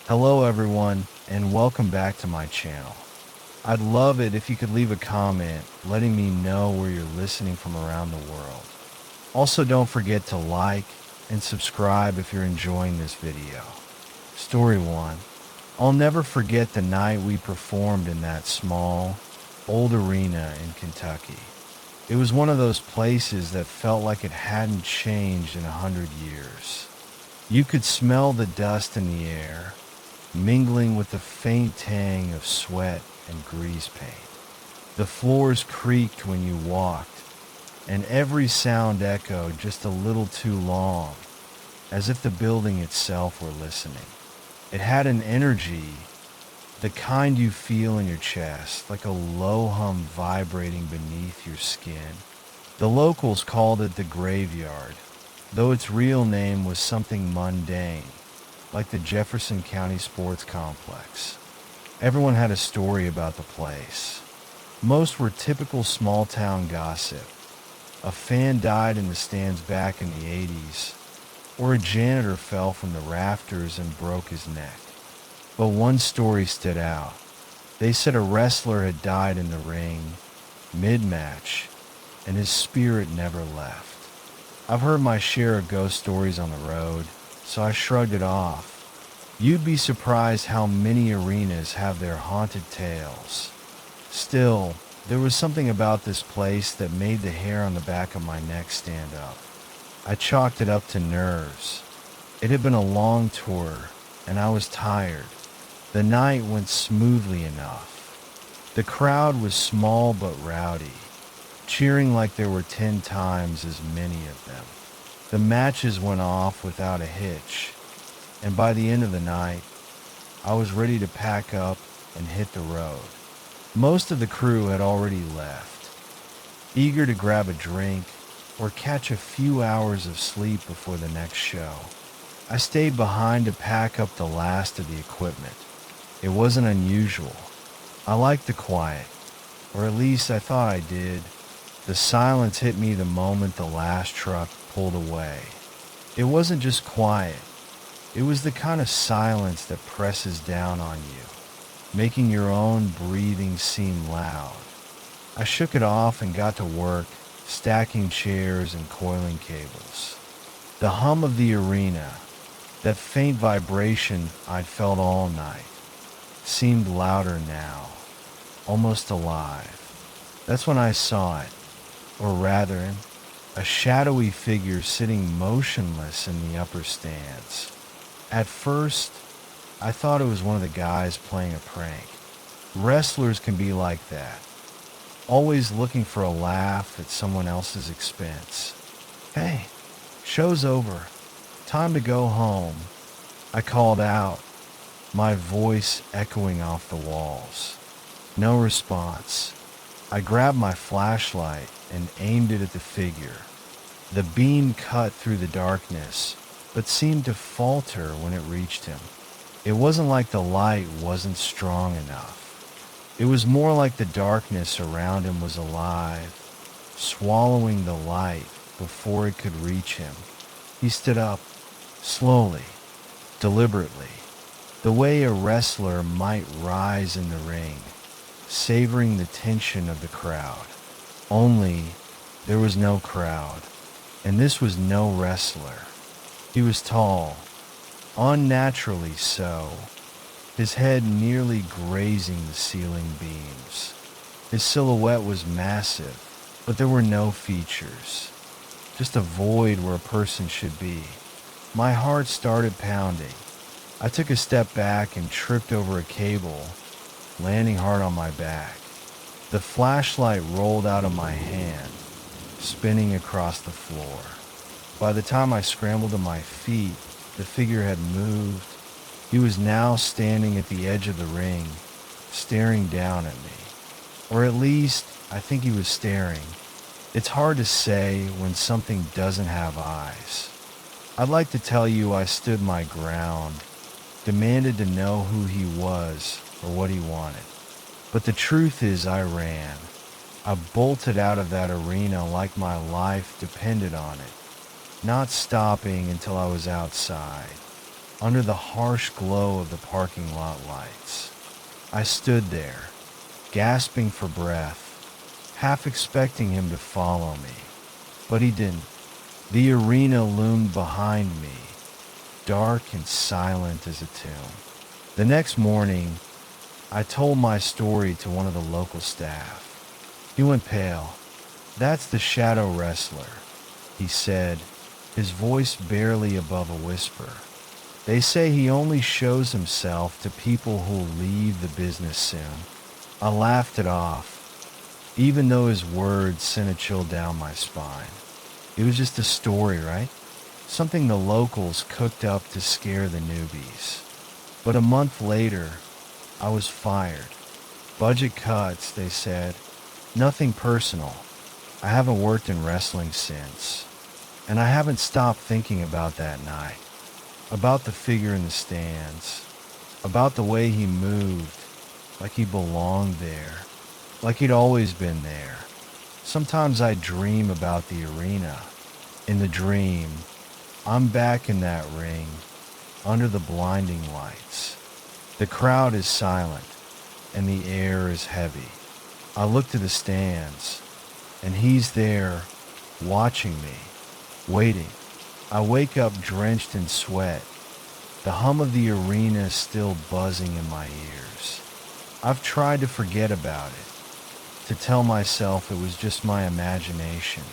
Hello everyone, and welcome back to my channel. I'd love it if you could leave a comment letting me know where you're listening from around the world. Also, don't forget to like and subscribe if you're enjoying this video. Story 1. I'll never forget the night we performed in that small, old arena in Kentucky. It was one of those places that felt like it hadn't changed in 100 years. You could smell the dust in the air, mingling with the faint tang of sweat and grease paint. The floors creaked when you walked, and every sound echoed just a little too long, as if the building itself were listening. It had an energy, the kind you feel in your chest, like a low hum vibrating beneath your skin. The locals called it the graveyard, though its real name was something mundane, like the Jefferson County Sports Complex. Everyone had a story about the place. Most were typical small-town gossip. A fan died in the stands back in the 80s, or a janitor fell from the rafters and broke his neck. But one story stood out. They said a wrestler had died in the ring, mid-match, and his spirit never left. I've heard my share of ghost stories on the road, so I shrugged it off. You'd be surprised how many arenas have their haunted tales. Still, there was something about this place that made the hair on the back of my neck stand up. I chalked it up to nerves. It had been a long tour, and I was tired. The night went smoothly enough. The crowd was small but rowdy, cheering like there were 10 times as many of them. The matches went off without a hitch, and by the end of the night, I was ready to pack up and hit the road. Most of the crew had already left, eager to grab a drink or catch a few hours of sleep before the next show. I stayed behind to pack up the last of the equipment. It wasn't unusual. I liked the quiet, or at least I thought I did. The silence hit me the moment the last truck pulled away. It wasn't just quiet. It was the kind of silence that presses down on you, making your own breathing seem loud. I shook it off and got to work, stacking chairs and coiling cables. The hum of the arena, that faint vibration I'd felt all night, seemed louder now, almost alive. That's when I saw it, or rather, a shadowy figure sitting motionless in the upper stands. At first, I thought it was one of the guys playing a prank. Wrestlers can be like that, always looking for a laugh at someone else's expense. "Hey, show's over. Time to go home," I called out, my voice echoing off the walls. No response. I grabbed my flashlight and aimed it at the figure. The beam cut through the darkness, but seemed to falter when it reached him. It wasn't like the light wasn't strong enough. It was more like the darkness around him was alive, swallowing the light before it could reach him. He stood up, slowly, deliberately, the way a wrestler might rise in the ring, savoring the tension of the crowd. Only there was no crowd, and this was no wrestler. He was tall, unnaturally so, his head nearly grazing the ceiling beams. His silhouette was massive, but there were no features, just a void where a person should be. My heart started pounding. I took a step back and tripped over a cable, landing hard on my back. The flashlight rolled out of my hand, spinning across the floor. By the time I scrambled to my feet, the figure had moved. He was now standing at the edge of the ring, staring down at me. Or at least, I think he was staring. It's hard to say when something doesn't have eyes. I'd like to tell you I stood my ground, demanded to know who he was or what he wanted. But the truth is I ran. I bolted out of that arena like my life depended on it, not stopping until I was outside. under the harsh glow of the parking lot lights. I stood there, gasping for breath, half expecting him to follow me. But he didn't. The arena loomed behind me, dark and silent as a tomb. The next morning, I told my story to one of the local staff. He went pale. "That's the shadow wrestler," he said, his voice barely above a whisper. "They say he only shows himself to people who'll leave the business soon." I laughed it off, even though his words sent a chill down my spine. It was just a story, right? Something the locals cooked up to scare the newbies. But a month later, I was fired. Budget cuts, they said. Nothing personal. I haven't worked in wrestling since. And I haven't stopped thinking about that night. About the figure in the stands. About the way he moved, like he belonged there. Like he'd always been there. Sometimes I dream about the arena. In the dream, I'm back in that ring, under the blinding lights. The crowd is silent, and the air is heavy. I look to the stands, and he's there, watching me, waiting. I wake up drenched in sweat, the hum of the arena still buzzing in my ears. I've tried to forget about it, to tell myself it was just my imagination.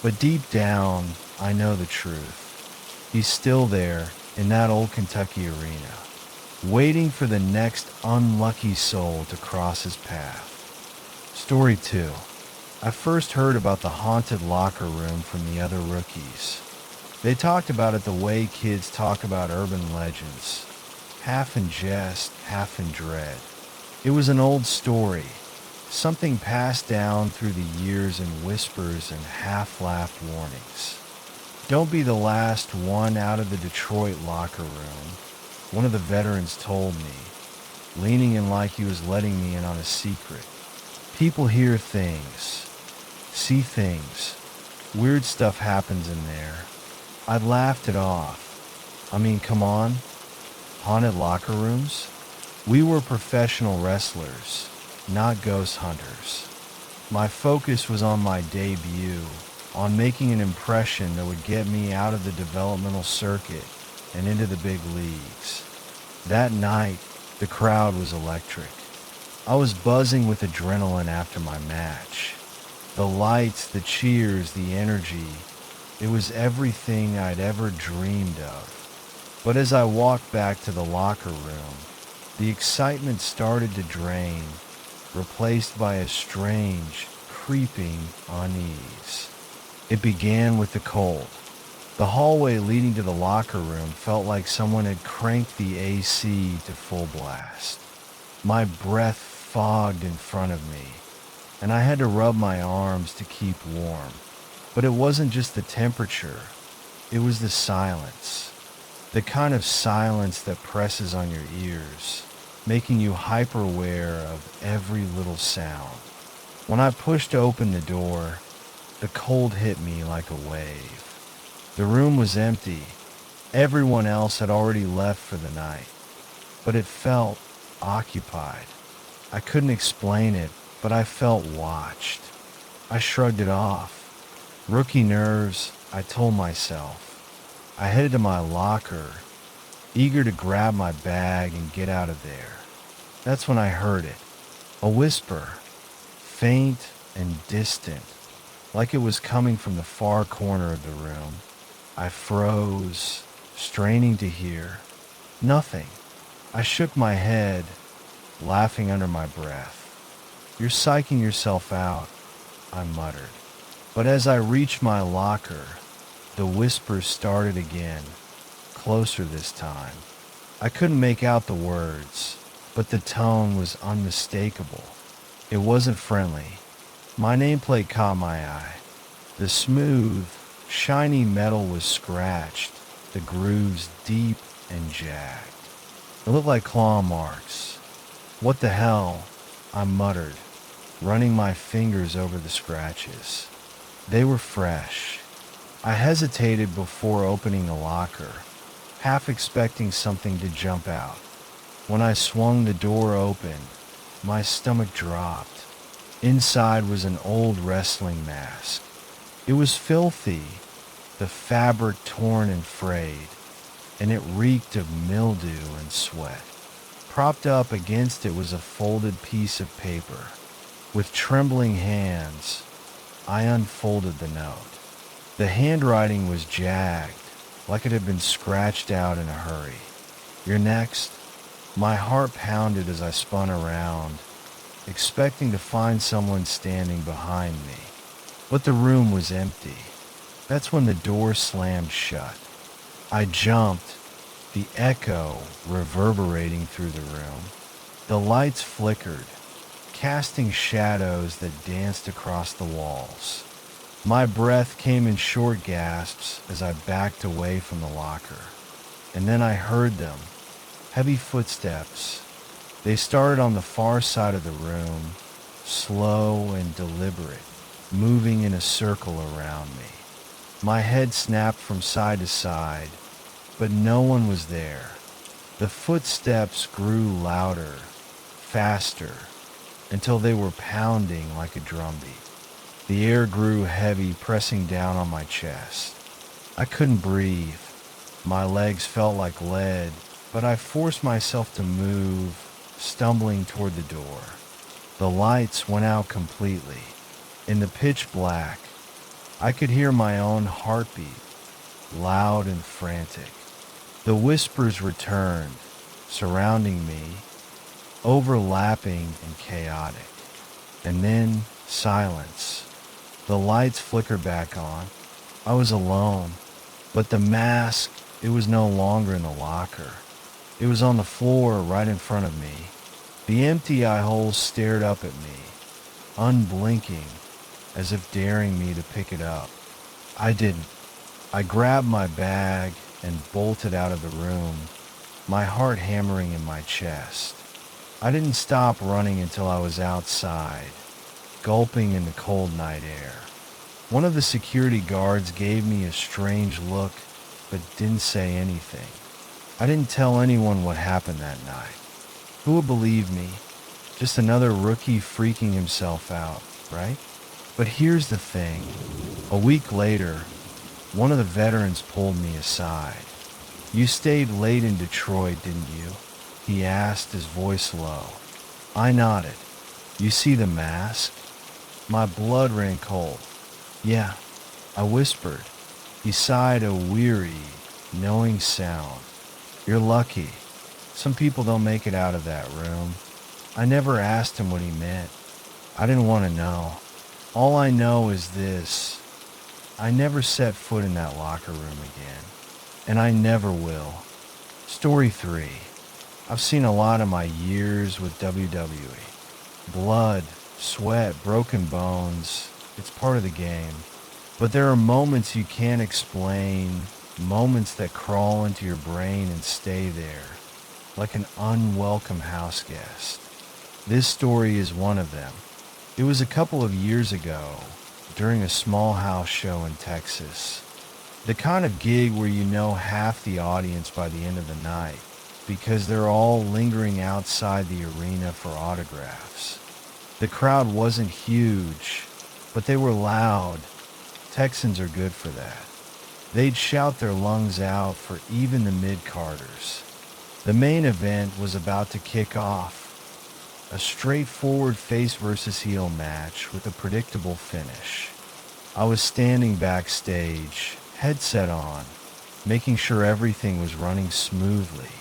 But deep down, I know the truth. He's still there in that old Kentucky arena, waiting for the next unlucky soul to cross his path. Story 2. I first heard about the haunted locker room from the other rookies. They talked about it the way kids talk about urban legends, half in jest, half in dread. It was an old story, something passed down through the years in whispers and half-laughed warnings. "Don't be the last one out of the Detroit locker room," one of the veterans told me, leaning in like he was letting me in on a secret. "People hear things, see things. Weird stuff happens in there." I laughed it off. I mean, come on. Haunted locker rooms? We were professional wrestlers, not ghost hunters. My focus was on my debut, on making an impression that would get me out of the developmental circuit and into the big leagues. That night, the crowd was electric. I was buzzing with adrenaline after my match. The lights, the cheers, the energy, it was everything I'd ever dreamed of. But as I walked back to the locker room, the excitement started to drain, replaced by a strange, creeping unease. It began with the cold. The hallway leading to the locker room felt like someone had cranked the AC to full blast. My breath fogged in front of me, and I had to rub my arms to keep warm. But it wasn't just the temperature, it was the silence. The kind of silence that presses on your ears, making you hyper-aware of every little sound. When I pushed open the door, the cold hit me like a wave. The room was empty. Everyone else had already left for the night, but it felt occupied. I couldn't explain it, but I felt watched. I shrugged it off. Rookie nerves, I told myself. I headed to my locker, eager to grab my bag and get out of there. That's when I heard it. A whisper, faint and distant, like it was coming from the far corner of the room. I froze, straining to hear. Nothing. I shook my head, laughing under my breath. "You're psyching yourself out," I muttered. But as I reached my locker, the whisper started again, closer this time. I couldn't make out the words, but the tone was unmistakable. It wasn't friendly. My nameplate caught my eye. The smooth, shiny metal was scratched, the grooves deep and jagged. It looked like claw marks. "What the hell?" I muttered, running my fingers over the scratches. They were fresh. I hesitated before opening the locker. half expecting something to jump out. When I swung the door open, my stomach dropped. Inside was an old wrestling mask. It was filthy, the fabric torn and frayed, and it reeked of mildew and sweat. Propped up against it was a folded piece of paper. With trembling hands, I unfolded the note. The handwriting was jagged, like it had been scratched out in a hurry. "You're next." My heart pounded as I spun around, expecting to find someone standing behind me. But the room was empty. That's when the door slammed shut. I jumped, the echo reverberating through the room. The lights flickered, casting shadows that danced across the walls. My breath came in short gasps as I backed away from the locker. And then I heard them, heavy footsteps. They started on the far side of the room, slow and deliberate, moving in a circle around me. My head snapped from side to side, but no one was there. The footsteps grew louder, faster, until they were pounding like a drumbeat. The air grew heavy, pressing down on my chest. I couldn't breathe. My legs felt like lead, but I forced myself to move, stumbling toward the door. The lights went out completely. In the pitch black, I could hear my own heartbeat, loud and frantic. The whispers returned, surrounding me, overlapping and chaotic. And then silence. The lights flickered back on. I was alone, but the mask, it was no longer in the locker. It was on the floor right in front of me. The empty eye holes stared up at me, unblinking, as if daring me to pick it up. I didn't. I grabbed my bag and bolted out of the room, my heart hammering in my chest. I didn't stop running until I was outside, gulping in the cold night air. One of the security guards gave me a strange look, but didn't say anything. I didn't tell anyone what happened that night. Who would believe me? Just another rookie freaking himself out, right? But here's the thing. A week later, one of the veterans pulled me aside. "You stayed late in Detroit, didn't you?" he asked, his voice low. I nodded. "You see the mask?" My blood ran cold. "Yeah," I whispered. He sighed a weary, knowing sound. "You're lucky. Some people don't make it out of that room." I never asked him what he meant. I didn't want to know. All I know is this. I never set foot in that locker room again. And I never will. Story 3. I've seen a lot in my years with WWE. Blood, sweat, broken bones. It's part of the game. But there are moments you can't explain, moments that crawl into your brain and stay there, like an unwelcome house guest. This story is one of them. It was a couple of years ago, during a small house show in Texas. The kind of gig where you know half the audience by the end of the night, because they're all lingering outside the arena for autographs. The crowd wasn't huge, but they were loud. Texans are good for that. They'd shout their lungs out for even the mid-carders. The main event was about to kick off. A straightforward face versus heel match with a predictable finish. I was standing backstage, headset on, making sure everything was running smoothly.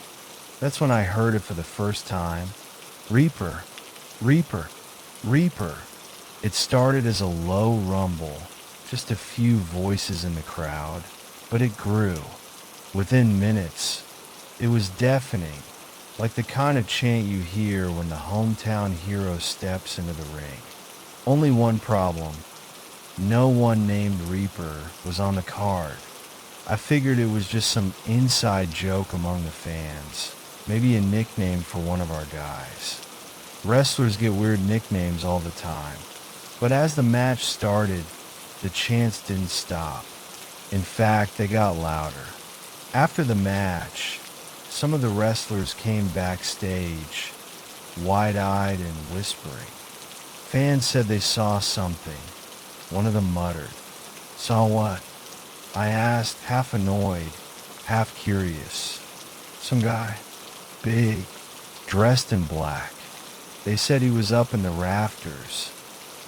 That's when I heard it for the first time. "Reaper, Reaper, Reaper." It started as a low rumble, just a few voices in the crowd, but it grew. Within minutes, it was deafening, like the kind of chant you hear when the hometown hero steps into the ring. Only one problem. No one named Reaper was on the card. I figured it was just some inside joke among the fans, maybe a nickname for one of our guys. Wrestlers get weird nicknames all the time. But as the match started, the chants didn't stop. In fact, they got louder. After the match, some of the wrestlers came backstage, wide-eyed and whispering. Fans said they saw something. One of them muttered, "Saw what?" I asked, half annoyed, half curious. "Some guy, big, dressed in black." They said he was up in the rafters,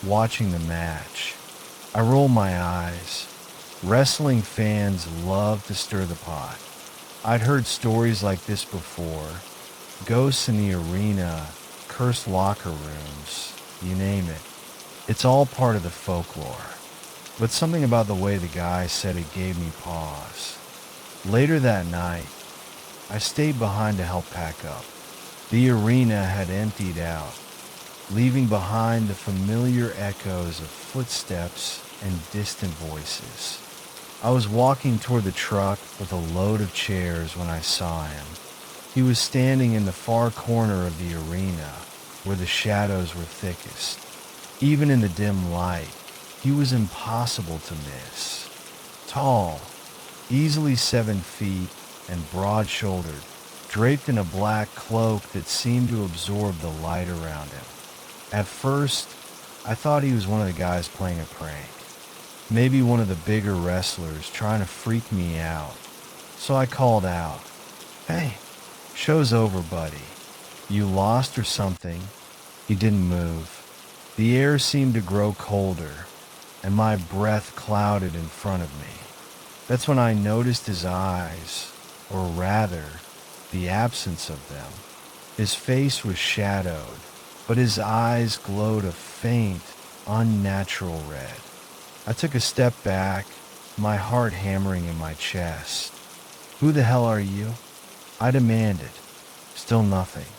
watching the match. I rolled my eyes. Wrestling fans love to stir the pot. I'd heard stories like this before. Ghosts in the arena, cursed locker rooms, you name it. It's all part of the folklore. But something about the way the guy said it gave me pause. Later that night, I stayed behind to help pack up. The arena had emptied out, leaving behind the familiar echoes of footsteps and distant voices. I was walking toward the truck with a load of chairs when I saw him. He was standing in the far corner of the arena, where the shadows were thickest. Even in the dim light, he was impossible to miss. Tall, easily 7 feet, and broad-shouldered, draped in a black cloak that seemed to absorb the light around him. At first, I thought he was one of the guys playing a prank. Maybe one of the bigger wrestlers trying to freak me out. So I called out, "Hey, show's over, buddy. You lost or something?" He didn't move. The air seemed to grow colder, and my breath clouded in front of me. That's when I noticed his eyes, or rather, the absence of them. His face was shadowed, but his eyes glowed a faint, unnatural red. I took a step back, my heart hammering in my chest. "Who the hell are you?" I demanded. Still nothing.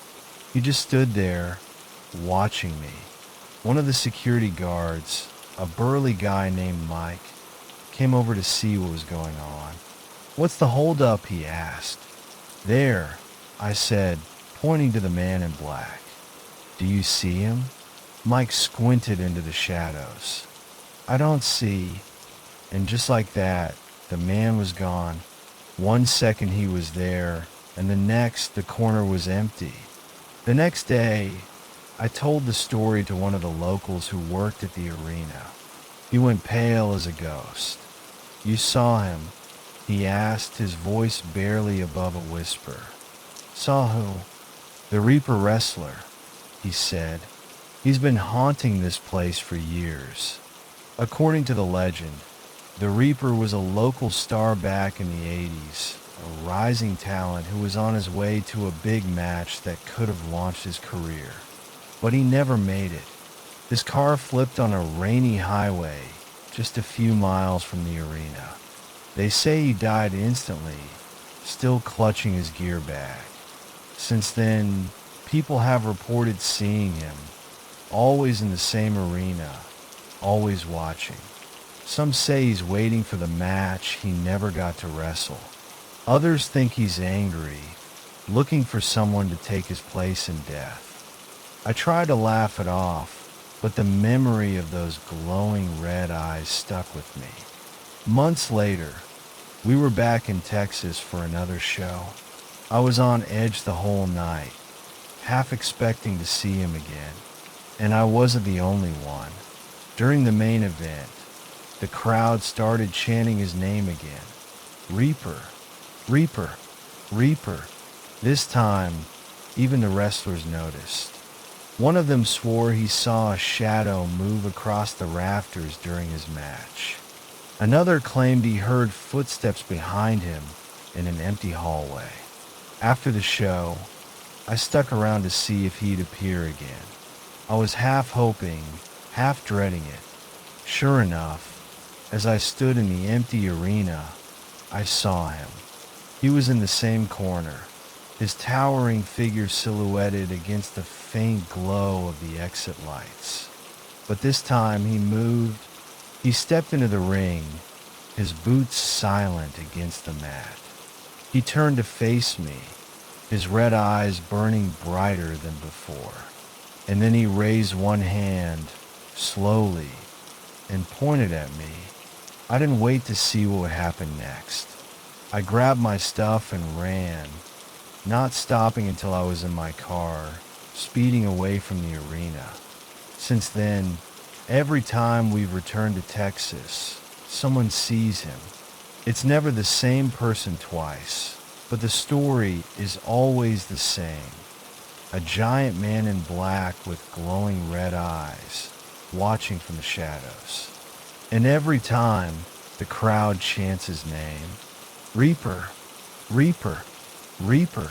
He just stood there, watching me. One of the security guards, a burly guy named Mike, came over to see what was going on. "What's the holdup?" he asked. "There," I said, pointing to the man in black. "Do you see him?" Mike squinted into the shadows. "I don't see." And just like that, the man was gone. 1 second he was there, and the next the corner was empty. The next day, I told the story to one of the locals who worked at the arena. He went pale as a ghost. "You saw him?" he asked, his voice barely above a whisper. "Saw who?" "The Reaper wrestler," he said. "He's been haunting this place for years." According to the legend, the Reaper was a local star back in the 80s, a rising talent who was on his way to a big match that could have launched his career. But he never made it. His car flipped on a rainy highway just a few miles from the arena. They say he died instantly, still clutching his gear bag. Since then, people have reported seeing him, always in the same arena, always watching. Some say he's waiting for the match he never got to wrestle. Others think he's angry, looking for someone to take his place in death. I try to laugh it off, but the memory of those glowing red eyes stuck with me. Months later, we were back in Texas for another show. I was on edge the whole night, half expecting to see him again, and I wasn't the only one. During the main event, the crowd started chanting his name again. "Reaper, Reaper, Reaper." This time, even the wrestlers noticed. One of them swore he saw a shadow move across the rafters during his match. Another claimed he heard footsteps behind him in an empty hallway. After the show, I stuck around to see if he'd appear again. I was half hoping, half dreading it. Sure enough, as I stood in the empty arena, I saw him. He was in the same corner, his towering figure silhouetted against the faint glow of the exit lights. But this time he moved. He stepped into the ring, his boots silent against the mat. He turned to face me, his red eyes burning brighter than before. And then he raised one hand, slowly, and pointed at me. I didn't wait to see what would happen next. I grabbed my stuff and ran, not stopping until I was in my car, speeding away from the arena. Since then, every time we've returned to Texas, someone sees him. It's never the same person twice, but the story is always the same. A giant man in black with glowing red eyes, watching from the shadows. And every time, the crowd chants his name. Reaper, Reaper, Reaper.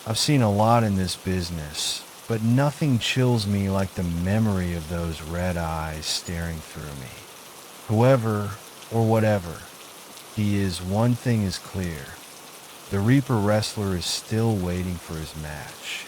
I've seen a lot in this business, but nothing chills me like the memory of those red eyes staring through me. Whoever or whatever he is, one thing is clear. The Reaper wrestler is still waiting for his match.